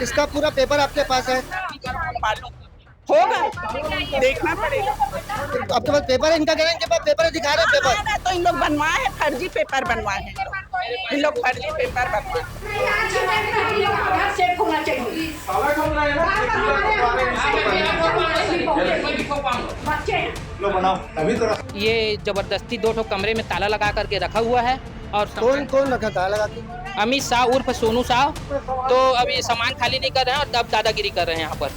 इसका पूरा पेपर आपके पास है? मालूम होगा, देखना पड़ेगा। तो आपके पास पेपर है? इनका कहना है इनके पास पेपर है, दिखा रहे हैं पेपर। ना तो इन लोग बनवाए हैं, फर्जी पेपर बनवाए हैं इन लोग फर्जी पेपर बनवाए। ये जबरदस्ती दो ठो कमरे में ताला लगा करके रखा हुआ है। और कौन कौन रखा ताला लगा के? अमित शाह उर्फ सोनू शाह, तो अब ये सामान खाली नहीं कर रहे हैं और अब दादागिरी कर रहे हैं यहाँ पर।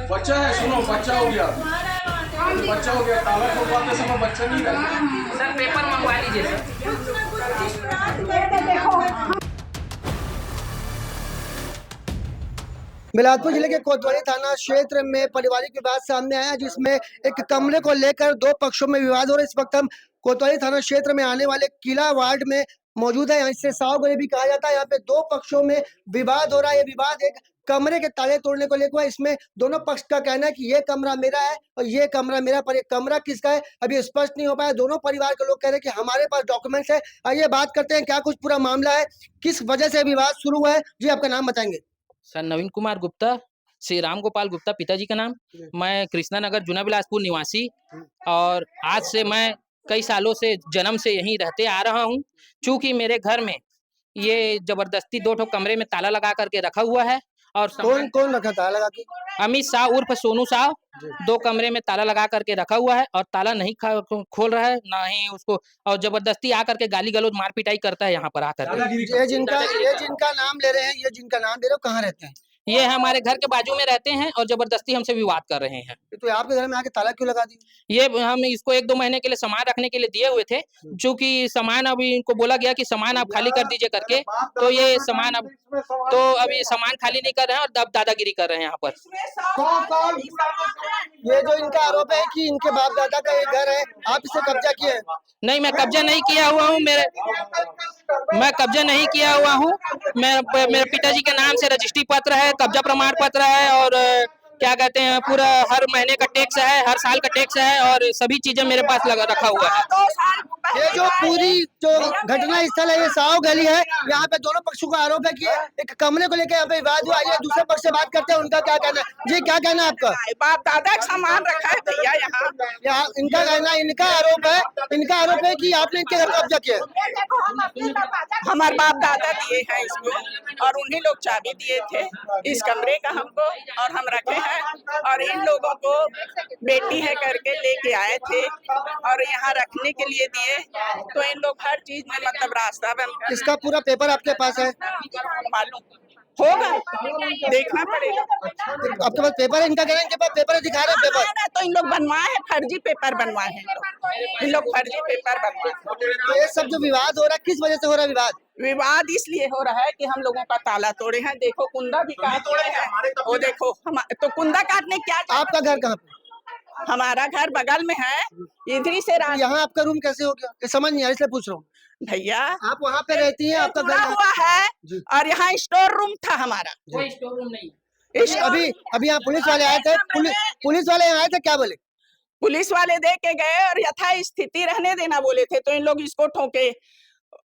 बच्चा है, सुनो, बच्चा हो गया, ताला ठोकवाते समय बच्चा नहीं रहता। सर पेपर मंगवा लीजिए सर। बिलासपुर जिले के कोतवाली थाना क्षेत्र में पारिवारिक विवाद सामने आया, जिसमें एक कमरे को लेकर दो पक्षों में विवाद हो रहा है। इस वक्त हम कोतवाली थाना क्षेत्र में आने वाले किला वार्ड में मौजूद है। यहाँ इसे साव गली भी कहा जाता है। यहाँ पे दो पक्षों में विवाद हो रहा है। ये विवाद एक कमरे के ताले तोड़ने को लेकर। इसमें दोनों पक्ष का कहना है कि ये कमरा मेरा है और ये कमरा मेरा, पर ये कमरा किसका है अभी स्पष्ट नहीं हो पाया। दोनों परिवार के लोग कह रहे हैं कि हमारे पास डॉक्यूमेंट्स है। आइए बात करते हैं क्या कुछ पूरा मामला है, किस वजह से विवाद शुरू हुआ है। जी आपका नाम बताएंगे? सर नवीन कुमार गुप्ता, श्री राम गोपाल गुप्ता पिताजी का नाम। मैं कृष्णा नगर जूना बिलासपुर निवासी, और आज से मैं कई सालों से जन्म से यहीं रहते आ रहा हूँ। चूंकि मेरे घर में ये जबरदस्ती दो ठो कमरे में ताला लगा करके रखा हुआ है। और कौन कौन रखा ताला लगा के? अमित शाह उर्फ सोनू शाह दो कमरे में ताला लगा करके रखा हुआ है और ताला नहीं खोल रहा है, ना ही उसको, और जबरदस्ती आकर के गाली गलौज मार पिटाई करता है यहाँ पर आकर के। ये जिनका नाम ले रहे हैं, ये जिनका नाम ले रहे हो, कहाँ रहते हैं? ये हमारे घर के बाजू में रहते हैं और जबरदस्ती हमसे विवाद कर रहे हैं। तो आपके घर में आके ताला क्यों लगा दी? ये हम इसको 1-2 महीने के लिए सामान रखने के लिए दिए हुए थे, चूंकि सामान अभी इनको बोला गया कि सामान आप खाली कर दीजिए करके, तो ये सामान अभी सामान खाली नहीं कर रहे हैं और अब दादागिरी कर रहे हैं यहाँ पर। ये जो इनका आरोप है कि इनके बाप दादा का ये घर है, आप इसे कब्जा किए हैं? नहीं, मैं कब्जा नहीं किया हुआ हूँ। मैं कब्जा नहीं किया हुआ हूँ। मेरे पिताजी के नाम से रजिस्ट्री पत्र है, कब्जा प्रमाण पत्र है, और क्या कहते हैं, पूरा हर महीने का टैक्स है, हर साल का टैक्स है, और सभी चीजें मेरे पास रखा हुआ है। ये जो पूरी जो घटना स्थल है, ये साव गली है। यहाँ पे दोनों पक्षों का आरोप है कि एक कमरे को लेकर यहाँ पे विवाद हुआ है। दूसरे पक्ष से बात करते हैं, उनका क्या कहना है? जी क्या कहना है आपका? बाप दादा का सामान रखा है भैया यहाँ इनका कहना, इनका आरोप है कि आपने इनके घर को कब्जा किया। हमारे बाप दादा दिए हैं इसको, और उन्हीं लोग चाबी दिए थे इस कमरे का हमको, और हम रखे हैं। और इन लोगों को बेटी है करके लेके आए थे और यहाँ रखने के लिए दिए, तो इन लोग हर चीज में मतलब रास्ता बंद। इसका पूरा पेपर आपके पास है? मालूम होगा, देखना पड़ेगा। आपके पास पेपर है? इनका कहना है इनके पास पेपर है, दिखा रहे हैं पेपर। ना तो इन लोग बनवाए हैं, फर्जी पेपर बनवाए हैं इन लोग फर्जी पेपर बनवाए। तो ये सब जो विवाद हो रहा है, किस वजह से हो रहा है विवाद? विवाद इसलिए हो रहा है कि हम लोगों का ताला तोड़े हैं। देखो कुंदा भी काट तोड़े हैं, वो देखो हम तो कुंदा काटने क्या। आपका घर कहाँ पे? हमारा घर बगल में है, इधर से यहाँ आपका रूम कैसे हो गया? ये समझ नहीं आ रहा, इसलिए पूछ रहा हूँ। भैया आप वहाँ पे रहती हैं, आपका जुड़ा घर हुआ है, और यहाँ स्टोर रूम था हमारा। कोई स्टोर रूम नहीं। अभी यहाँ पुलिस वाले आए थे, पुलिस वाले यहाँ आए थे, क्या बोले? पुलिस वाले दे के गए और यथा स्थिति रहने देना बोले थे, तो इन लोग इसको ठोके,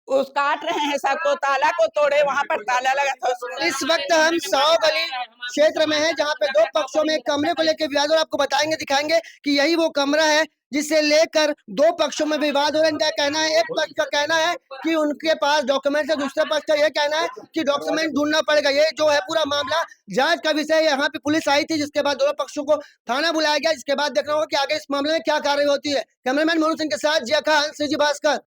उस काट रहे हैं सबको, ताला को तोड़े, वहाँ पर ताला लगा था। इस वक्त हम साव गली क्षेत्र में हैं, जहाँ पे दो पक्षों में कमरे को लेकर विवाद, और आपको बताएंगे, दिखाएंगे कि यही वो कमरा है जिसे लेकर दो पक्षों में विवाद हो रहा है। इनका कहना है, एक पक्ष का कहना है कि उनके पास डॉक्यूमेंट है, दूसरे पक्ष का यह कहना है कि डॉक्यूमेंट ढूंढना पड़ेगा। ये जो है पूरा मामला जांच का विषय। यहाँ पे पुलिस आई थी, जिसके बाद दोनों पक्षों को थाना बुलाया गया, जिसके बाद देखना होगा कि आगे इस मामले में क्या कार्रवाई होती है। कैमरामैन मोनू सिंह के साथ जिया खान, सीजी भास्कर।